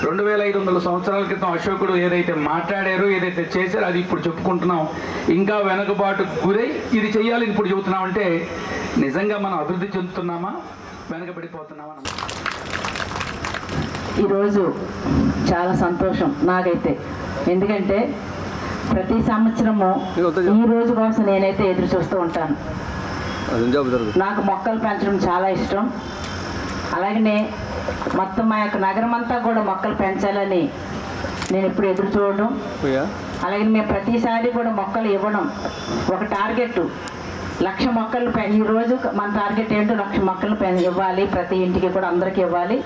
2500 సంవత్సరాల క్రితం అశోకుడు ఏదైతే మాట్లాడారో, ఏదైతే చేశారో అది ఇప్పుడు చెప్పుకుంటున్నాం. ఇంకా వెనకబాటు గురై ఇది చెయ్యాలని ఇప్పుడు చెబుతున్నాం. అంటే నిజంగా మనం అభివృద్ధి చెందుతున్నామా, వెనకబడిపోతున్నామా? ఈరోజు చాలా సంతోషం నాకైతే. ఎందుకంటే ప్రతి సంవత్సరము ఈ రోజు కోసం నేనైతే ఎదురు చూస్తూ ఉంటాను. నాకు మొక్కలు పెంచడం చాలా ఇష్టం. అలాగనే మొత్తం మా యొక్క నగరం అంతా కూడా మొక్కలు పెంచాలని నేను ఎప్పుడు ఎదురు చూడడం. అలాగే మేము ప్రతిసారి కూడా మొక్కలు ఇవ్వడం ఒక టార్గెట్. 1,00,000 మొక్కలు ఈరోజు మన టార్గెట్ ఏంటో 1,00,000 మొక్కలు ఇవ్వాలి, ప్రతి ఇంటికి కూడా అందరికీ ఇవ్వాలి,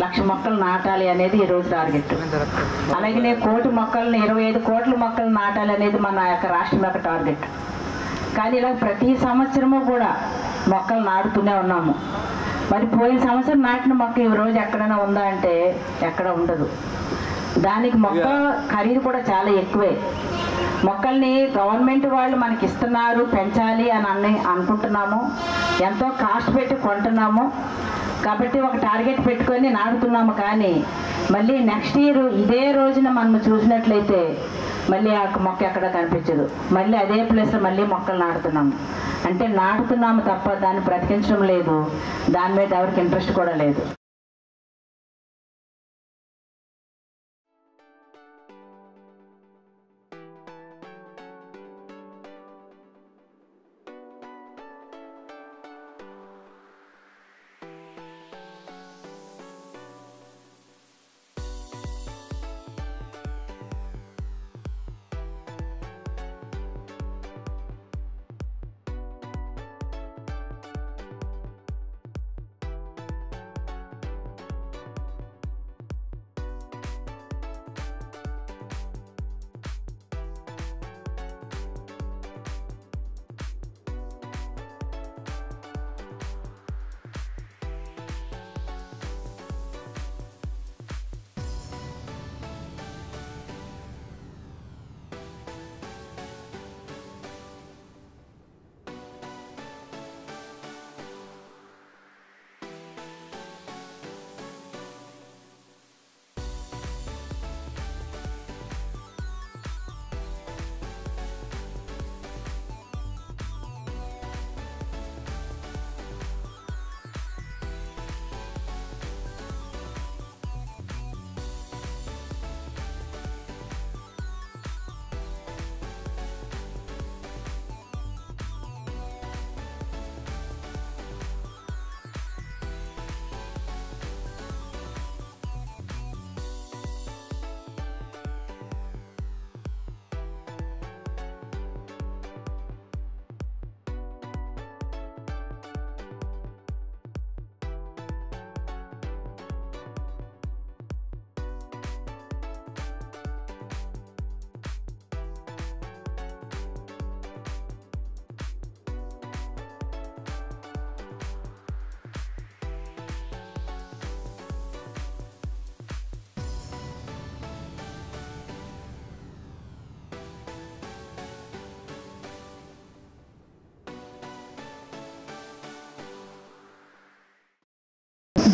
1,00,000 మొక్కలు నాటాలి అనేది ఈరోజు టార్గెట్. అలాగే 1 కోటి మొక్కలను 25 కోట్ల మొక్కలు నాటాలి అనేది మన యొక్క రాష్ట్రం యొక్క టార్గెట్. కానీ ఇలా ప్రతి సంవత్సరము కూడా మొక్కలు నాటుతూనే ఉన్నాము. మరి పోయిన సంవత్సరం నాటిన మొక్క ఈ రోజు ఎక్కడైనా ఉందా అంటే ఎక్కడ ఉండదు. దానికి మొక్క ఖరీదు కూడా చాలా ఎక్కువే. మొక్కల్ని గవర్నమెంట్ వాళ్ళు మనకి ఇస్తున్నారు, పెంచాలి అని అనుకుంటున్నాము, ఎంతో కాస్ట్ పెట్టి కొంటున్నాము. కాబట్టి ఒక టార్గెట్ పెట్టుకొని నాటుతున్నాము. కానీ మళ్ళీ నెక్స్ట్ ఇయర్ ఇదే రోజున మనం చూసినట్లయితే మళ్ళీ ఆ మొక్క ఎక్కడ కనిపించదు. మళ్ళీ అదే ప్లేస్లో మళ్ళీ మొక్కలు నాటుతున్నాము. అంటే నాటుతున్నాము తప్ప దాన్ని బ్రతికించడం లేదు, దాని మీద ఎవరికి ఇంట్రెస్ట్ కూడా లేదు.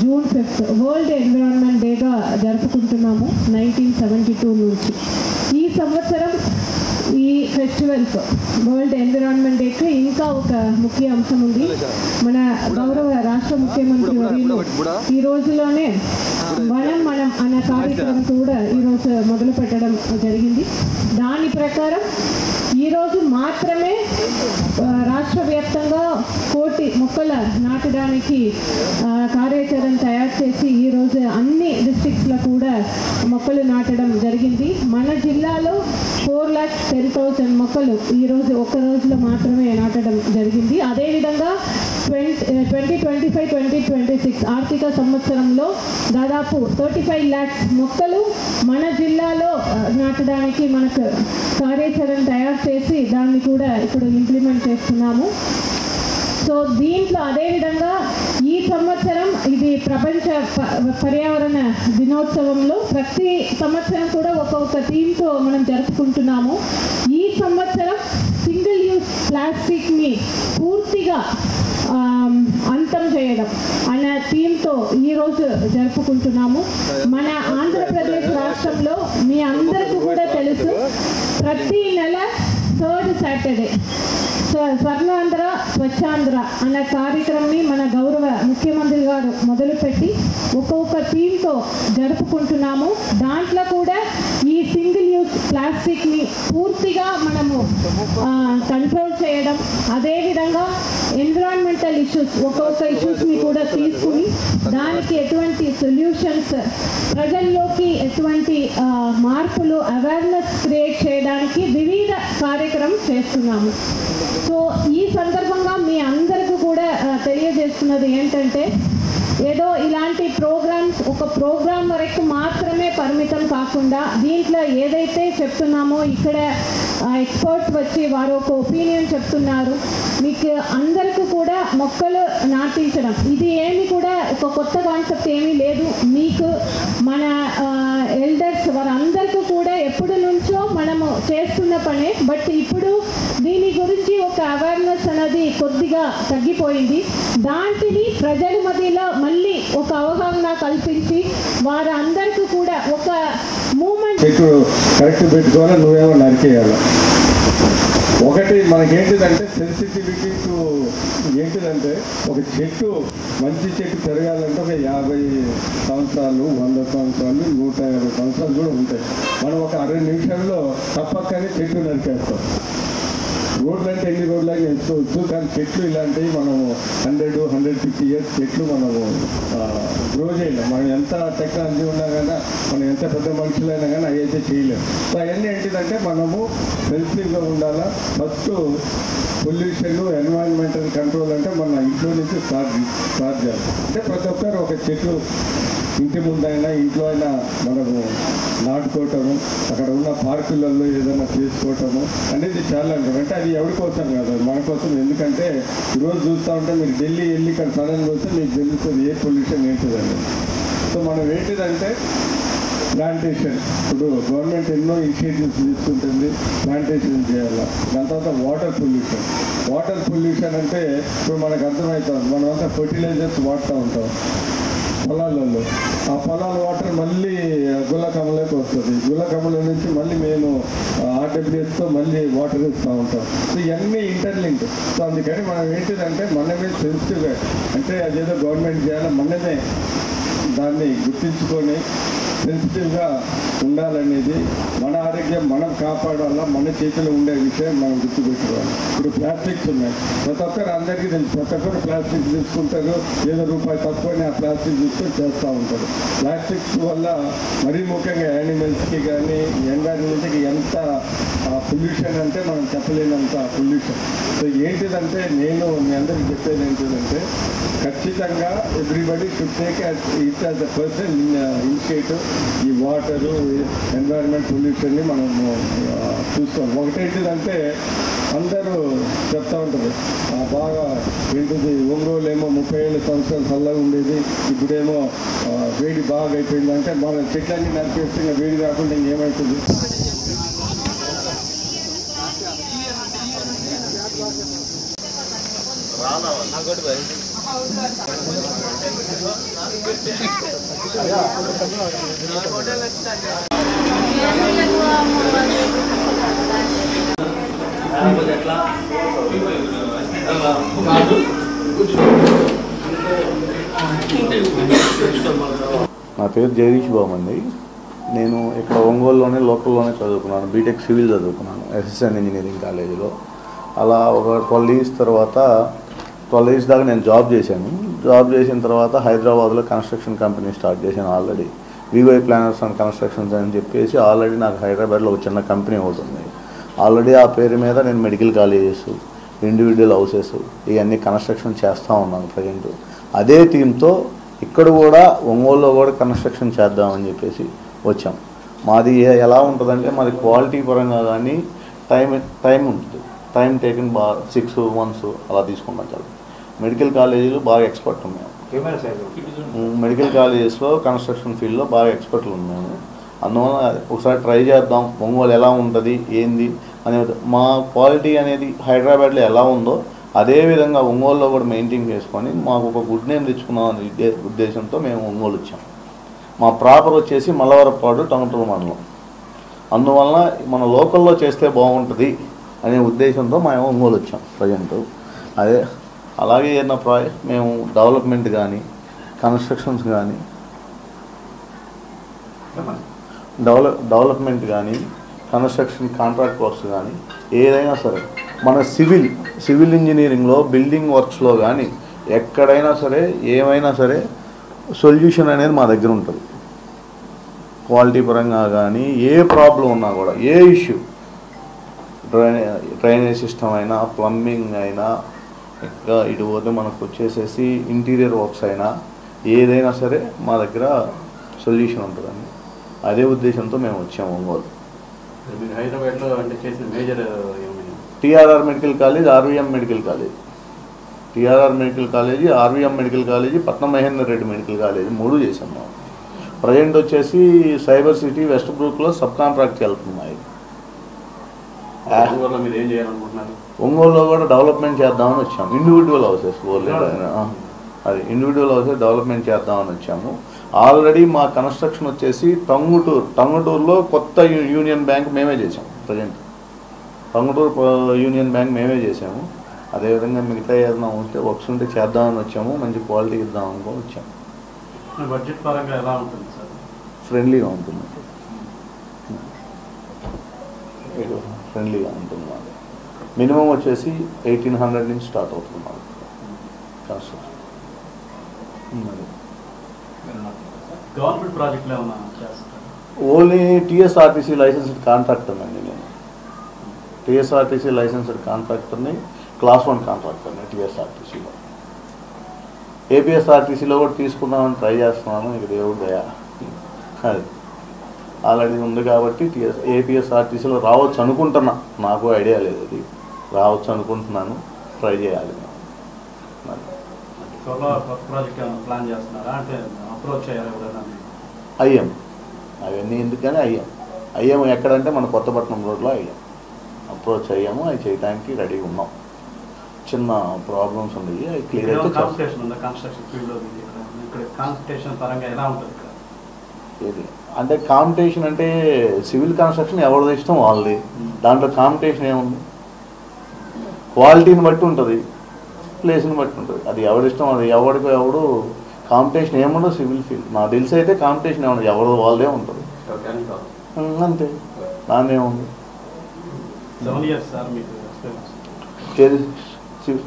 జూన్ 5 వరల్డ్ ఎన్విరాన్మెంట్ డేగా జరుపుకుంటున్నాము 1972 నుంచి. ఈ సంవత్సరం ఈ ఫెస్టివల్స్ వరల్డ్ ఎన్విరాన్మెంట్ డేకి ఇంకా ఒక ముఖ్య అంశం ఉంది. మన గౌరవ రాష్ట్ర ముఖ్యమంత్రి వర్యులు ఈ రోజులోనే మనం అన్న కార్యక్రమం కూడా ఈరోజు మొదలు పెట్టడం జరిగింది. దాని ప్రకారం ఈరోజు మాత్రమే రాష్ట్ర వ్యాప్తంగా 1 కోటి మొక్కల నాటడానికి కార్యాచరణ తయారు చేసి ఈరోజు అన్ని డిస్ట్రిక్ట్స్లో కూడా మొక్కలు నాటడం జరిగింది. మన జిల్లాలో 4,10,000 మొక్కలు ఈరోజు ఒక్క రోజులో మాత్రమే నాటడం జరిగింది. అదేవిధంగా 2025-2026 ఆర్థిక సంవత్సరంలో దాదాపు 35 lakhs మొక్కలు మన జిల్లాలో నాటడానికి మనకు కార్యాచరణ తయారు చేసి దాన్ని కూడా ఇప్పుడు ఇంప్లిమెంట్ చేస్తున్నాము. సో దీంట్లో అదేవిధంగా ఈ సంవత్సరం ఇది ప్రపంచ పర్యావరణ దినోత్సవంలో ప్రతి సంవత్సరం కూడా ఒక్కొక్క థీమ్తో మనం జరుపుకుంటున్నాము. ఈ సంవత్సరం సింగిల్ యూజ్ ప్లాస్టిక్ని పూర్తిగా అంతం చేయడం అనే థీమ్తో ఈరోజు జరుపుకుంటున్నాము. మన ఆంధ్రప్రదేశ్ రాష్ట్రంలో మీ అందరికీ కూడా తెలుసు, ప్రతి నెల 3rd సాటర్డే స్వర్ణాంధ్ర స్వచ్ఛాంధ్ర అనే కార్యక్రమాన్ని మన గౌరవ ముఖ్యమంత్రి గారు మొదలుపెట్టి ఒక్కొక్క థీమ్తో జరుపుకుంటున్నాము. దాంట్లో కూడా ఈ సింగిల్ యూజ్ ప్లాస్టిక్ని పూర్తిగా మనము కంట్రోల్ చేయడం, అదేవిధంగా ఎన్విరాన్మెంటల్ ఇష్యూస్ ఒక్కొక్క ఇష్యూస్ని కూడా తీసుకుని దానికి ఎటువంటి సొల్యూషన్స్, ప్రజల్లోకి ఎటువంటి మార్పులు, అవేర్నెస్ క్రియేట్ చేయడానికి వివిధ కార్యక్రమం చేస్తున్నాము. సో ఈ సందర్భంగా మీ అందరికీ కూడా తెలియజేస్తున్నది ఏంటంటే, ఏదో ఇలాంటి ప్రోగ్రామ్స్ ఒక ప్రోగ్రామ్ వరకు మాత్రమే పరిమితం కాకుండా దీంట్లో ఏదైతే చెప్తున్నామో ఇక్కడ ఎక్స్పర్ట్స్ వచ్చి వారు ఒక ఒపీనియన్ చెప్తున్నారు. మీకు అందరికీ కూడా మొక్కలు నాటించడం ఇది ఏమి కూడా ఒక కొత్త కాన్సెప్ట్ ఏమీ లేదు. మీకు మన ఎల్డర్స్ వారందరికీ కూడా ఎప్పటి నుంచో మనము చేస్తున్న పనే. బట్ ఇప్పుడు దీని గురించి ఒక అవేర్నెస్ అనేది కొద్దిగా తగ్గిపోయింది. దాంట్ని ప్రజల మధ్యలో మళ్ళీ ఒక అవగాహన కల్పించి వారందరికీ కూడా ఒక మూమెంట్ చెట్టు కరెక్ట్ పెట్టుకోవాలి, నువ్వేమో నరికేయాలి. ఒకటి మనకేంటిదంటే సెన్సిటివిటీ టు ఏంటిదంటే, ఒక చెట్టు మంచి చెట్టు పెరగాలంటే ఒక 50 సంవత్సరాలు, 100 సంవత్సరాలు, 150 సంవత్సరాలు కూడా ఉంటాయి. మనం ఒక 60 నిమిషాల్లో తప్పకనే చెట్టు నరికేస్తాం. రోడ్లు అంటే ఎన్ని రోడ్లైనా ఎంచుకోవచ్చు, కానీ చెట్లు ఇలాంటివి మనము 100-150 ఇయర్స్ చెట్లు మనము గ్రో చేయలేము. మనం ఎంత టెక్నాలజీ ఉన్నా కానీ, మనం ఎంత పెద్ద మనుషులైనా కానీ అవి అయితే చేయలేము. సో అవన్నీ ఏంటిదంటే మనము సెన్సిటివ్గా ఉండాలా. ఫస్ట్ పొల్యూషన్, ఎన్వైరన్మెంటల్ కంట్రోల్ అంటే మన ఇంట్లో నుంచి స్టార్ట్ చేయాలి. అంటే ప్రతి ఒక్కరు ఒక చెట్టు ఇంటి ముందైనా ఇంట్లో అయినా మనము నాటుకోవటము, అక్కడ ఉన్న పార్కులలో ఏదైనా చేసుకోవటము అనేది చాలా అంటారు. అంటే అది ఎవరి కోసం కాదు, మన కోసం. ఎందుకంటే ఈరోజు చూస్తూ ఉంటే మీరు ఢిల్లీ వెళ్ళి ఇక్కడ సడన్గా వస్తే మీకు తెలుస్తుంది ఏ పొల్యూషన్ ఏంటిదండి. సో మనం ఏంటిదంటే ప్లాంటేషన్. ఇప్పుడు గవర్నమెంట్ ఎన్నో ఇనిషియేటివ్స్ తీసుకుంటుంది, ప్లాంటేషన్ చేయాలి. దాని తర్వాత వాటర్ పొల్యూషన్ అంటే ఇప్పుడు మనకు అర్థమవుతుంది, మనమంతా ఫర్టిలైజర్స్ వాడుతూ ఉంటాం పొలాలలో. ఆ పొలాల వాటర్ మళ్ళీ గుల్లకమ్మలోకి వస్తుంది. గుల్లకమ్మల నుంచి మళ్ళీ మేము ఆర్డబ్ల్యూఎస్తో మళ్ళీ వాటర్ ఇస్తూ ఉంటాం. సో ఇవన్నీ ఇంటర్లింక్. సో అందుకని మనం ఏంటిదంటే మనమే సెన్సిటివ్గా, అంటే అదేదో గవర్నమెంట్ చేయాలి, మనమే దాన్ని గుర్తించుకొని సెన్సిటివ్గా ఉండాలనేది, మన ఆరోగ్యం మనం కాపాడాలా, మన చేతిలో ఉండే విషయం మనం గుర్తుపెట్టుకోవాలి. ఇప్పుడు ప్లాస్టిక్స్ ఉన్నాయి, ప్రతి ఒక్కరు అందరికీ తెలుసు, ప్రతి ఒక్కరు ప్లాస్టిక్ తీసుకుంటారు, ఏదో రూపాయి తక్కువని ఆ ప్లాస్టిక్ తీసుకొని చేస్తూ ఉంటారు. ప్లాస్టిక్స్ వల్ల మరీ ముఖ్యంగా యానిమల్స్కి కానీ ఎన్వైరన్మెంట్కి ఎంత పొల్యూషన్ అంటే మనం చెప్పలేనంత పొల్యూషన్. సో ఏంటిదంటే నేను మీ అందరికి చెప్పేది ఏంటిదంటే, ఖచ్చితంగా everybody should take it as a person initiative. ఈ వాటరు, ఎన్వైరన్మెంట్ పొల్యూషన్ని మనము చూస్తాం. ఒకటేంటిదంటే అందరూ చెప్తా ఉంటారు బాగా ఏంటిది, ఒంగోలు ఏమో 37 సంవత్సరాలు చల్లగా ఉండేది, ఇప్పుడేమో వేడి బాగా అయిపోయింది. అంటే మన చెట్లన్నీ నరికేస్తే ఇంకా వేడి కాకుండా ఇంకేమవుతుంది? నా పేరు జగదీష్ బాబు అండి. నేను ఇక్కడ ఒంగోలులోనే లోకల్లోనే చదువుకున్నాను. బీటెక్ సివిల్ చదువుకున్నాను ఎస్ఎస్ఎన్ ఇంజనీరింగ్ కాలేజీలో. అలా ఒక 12 ఇయర్స్ తర్వాత 12 ఇయర్స్ దాకా నేను జాబ్ చేశాను. జాబ్ చేసిన తర్వాత హైదరాబాద్లో కన్స్ట్రక్షన్ కంపెనీ స్టార్ట్ చేశాను. Already VY planners and constructions అని చెప్పేసి ఆల్రెడీ నాకు హైదరాబాద్లో ఒక చిన్న కంపెనీ ఒకటి ఉంది. ఆల్రెడీ ఆ పేరు మీద నేను మెడికల్ కాలేజెస్, ఇండివిజువల్ హౌసెస్ ఇవన్నీ కన్స్ట్రక్షన్ చేస్తూ ఉన్నాను ప్రజెంట్. అదే టీంతో ఇక్కడ కూడా ఒంగోలులో కూడా కన్స్ట్రక్షన్ చేద్దామని చెప్పేసి వచ్చాం. మాది ఎలా ఉంటుందంటే, మాది క్వాలిటీ పరంగా కానీ టైం ఉంటుంది. టైం టేకిన్ బాగా 6 months అలా తీసుకుంటాం. చాలా మెడికల్ కాలేజీలు బాగా ఎక్స్పర్ట్ ఉన్నాము. మెడికల్ కాలేజెస్లో కన్స్ట్రక్షన్ ఫీల్డ్లో బాగా ఎక్స్పర్ట్లు ఉన్నాము. అందువల్ల ఒకసారి ట్రై చేద్దాం ఒంగోలు ఎలా ఉంటుంది ఏంది అనేది. మా క్వాలిటీ అనేది హైదరాబాద్లో ఎలా ఉందో అదేవిధంగా ఒంగోలులో కూడా మెయింటైన్ చేసుకొని మాకు ఒక గుడ్ నేమ్ తెచ్చుకున్నాం అనే ఉద్దేశంతో మేము ఒంగోలు వచ్చాం. మా ప్రాపర్ వచ్చేసి మల్లవరపాడు టంగుటూరు మండలం. అందువలన మన లోకల్లో చేస్తే బాగుంటుంది అనే ఉద్దేశంతో మేము ఒంగోలు వచ్చాం ప్రజెంట్. అలాగే ఏదైనా మేము డెవలప్మెంట్ కానీ కన్స్ట్రక్షన్స్ కానీ డెవలప్మెంట్ కానీ కన్స్ట్రక్షన్ కాంట్రాక్ట్ వర్క్స్ కానీ ఏదైనా సరే మన సివిల్ ఇంజనీరింగ్లో బిల్డింగ్ వర్క్స్లో కానీ ఎక్కడైనా సరే ఏమైనా సరే సొల్యూషన్ అనేది మా దగ్గర ఉంటుంది. క్వాలిటీ పరంగా కానీ ఏ ప్రాబ్లం ఉన్నా కూడా, ఏ ఇష్యూ, డ్రైనేజ్ సిస్టమ్ అయినా, ప్లంబింగ్ అయినా, ఇంకా ఇటు పోతే మనకు వచ్చేసేసి ఇంటీరియర్ వర్క్స్ అయినా ఏదైనా సరే మా దగ్గర సొల్యూషన్ ఉంటుందండి. అదే ఉద్దేశంతో మేము వచ్చాము ఒంగోలు. హైదరాబాద్లో అంటే చేసిన major TRR medical college, RVM medical college, TRR medical college, RVM medical college, పట్నం మహేందర్ రెడ్డి మెడికల్ కాలేజీ 3 చేసాం మేము. ప్రజెంట్ వచ్చేసి సైబర్ సిటీ వెస్ట్ బ్రూక్లో సబ్ కాంట్రాక్ట్కి వెళ్తున్నాయి. మీరు ఏం చేయాలనుకుంటున్నారు? ఒంగోలులో కూడా డెవలప్మెంట్ చేద్దామని వచ్చాము. ఇండివిజువల్ హౌసెస్ అది ఇండివిజువల్ హౌసెస్ డెవలప్మెంట్ చేద్దామని వచ్చాము. ఆల్రెడీ మా కన్స్ట్రక్షన్ వచ్చేసి టంగుటూరులో కొత్త యూనియన్ బ్యాంక్ మేమే చేసాము. ప్రజెంట్ టంగుటూరు యూనియన్ బ్యాంక్ మేమే చేసాము. అదేవిధంగా మిగతా ఏదైనా ఉంటే వర్క్స్ ఉంటే చేద్దామని వచ్చాము. మంచి క్వాలిటీ ఇద్దాం అనుకొని వచ్చాము. బడ్జెట్ పరంగా ఎలా ఉంటుంది సార్? ఫ్రెండ్లీగా ఉంటుంది. ఫ్రెండ్లీగా ఉంటుంది. మినిమం వచ్చేసి 1800 నుంచి స్టార్ట్ అవుతుంది మాకు కన్స్ట్రక్షన్. గవర్నమెంట్ ప్రాజెక్టులు ఏమన్నా చేస్తారు? ఓన్లీ టీఎస్ఆర్టీసీ లైసెన్స్డ్ కాంట్రాక్టర్ అండి నేను. టీఎస్ఆర్టీసీ లైసెన్స్డ్ కాంట్రాక్టర్ని, క్లాస్ 1 కాంట్రాక్టర్ని టీఎస్ఆర్టీసీలో. ఏపీఎస్ఆర్టీసీలో కూడా తీసుకుందామని ట్రై చేస్తున్నాను. ఇక దేవుడు దయ అది ఆల్రెడీ ఉంది కాబట్టి ఏపీఎస్ఆర్టీసీలో రావచ్చు అనుకుంటున్నా. నాకు ఐడియా లేదు, అది రావచ్చు అనుకుంటున్నాను. ట్రై చేయాలి. అయ్యాం అవన్నీ ఎందుకని అయ్యాము ఎక్కడంటే మన కొత్తపట్నం రోడ్లో అప్రోచ్ అయ్యాము. అవి చేయడానికి రెడీగా ఉన్నాం. చిన్న ప్రాబ్లమ్స్ ఉన్నాయి, అవి క్లియర్ అయితే అంటే కాంపిటీషన్ అంటే సివిల్ కన్స్ట్రక్షన్ ఎవరిది ఇష్టం వాళ్ళది. దాంట్లో కాంపిటీషన్ ఏముంది? క్వాలిటీని బట్టి ఉంటుంది, ప్లేస్ని బట్టి ఉంటుంది. అది ఎవరిష్టం, అది ఎవడు కాంపిటీషన్ ఏముండదు. సివిల్ ఫీల్డ్ నాకు తెలిసి అయితే కాంపిటీషన్ ఏముండదు, ఎవరు వాళ్ళదే ఉంటుంది అంతే. దాన్నే ఉంది.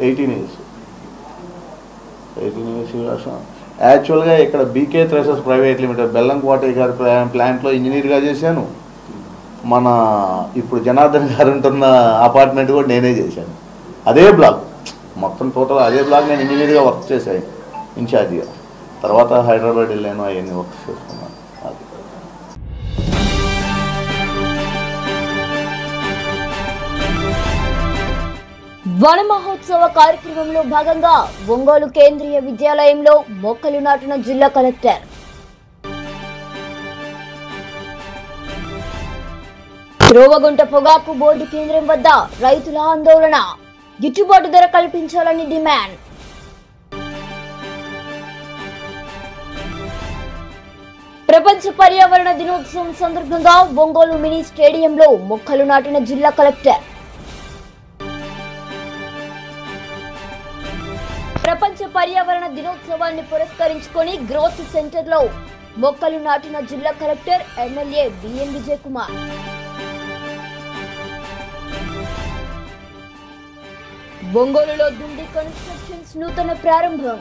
18 years. యాక్చువల్గా ఇక్కడ బీకే థ్రెషర్స్ ప్రైవేట్ లిమిటెడ్ బెల్లంకోట గారి ప్లాంట్లో ఇంజనీర్గా చేశాను. మన ఇప్పుడు జనార్దన్ గారు ఉంటున్న అపార్ట్మెంట్ కూడా నేనే చేశాను. అదే బ్లాక్ మొత్తం టోటల్ అదే బ్లాక్ నేను ఇంజనీర్గా వర్క్ చేశాను ఇన్ఛార్జిగా. తర్వాత హైదరాబాద్ వెళ్ళాను, అవన్నీ వర్క్ చేసుకున్నాను. అది వన మహోత్సవ కార్యక్రమంలో భాగంగా ఒంగోలు కేంద్రీయ విద్యాలయంలో మొక్కలు నాటిన జిల్లా కలెక్టర్. త్రోవగుంట పొగాకు బోర్డు కేంద్రం వద్ద రైతుల ఆందోళన. గిట్టుబాటు ధర కల్పించాలని డిమాండ్. ప్రపంచ పర్యావరణ దినోత్సవం సందర్భంగా ఒంగోలు మినీ స్టేడియంలో మొక్కలు నాటిన జిల్లా కలెక్టర్. ప్రపంచ పర్యావరణ దినోత్సవాన్ని పురస్కరించుకొని గ్రోత్ సెంటర్ లో మొక్కలు నాటిన జిల్లా collector, MLA B N Vijay Kumar. ఒంగోలులో దుండి కన్స్ట్రక్షన్స్ నూతన ప్రారంభం.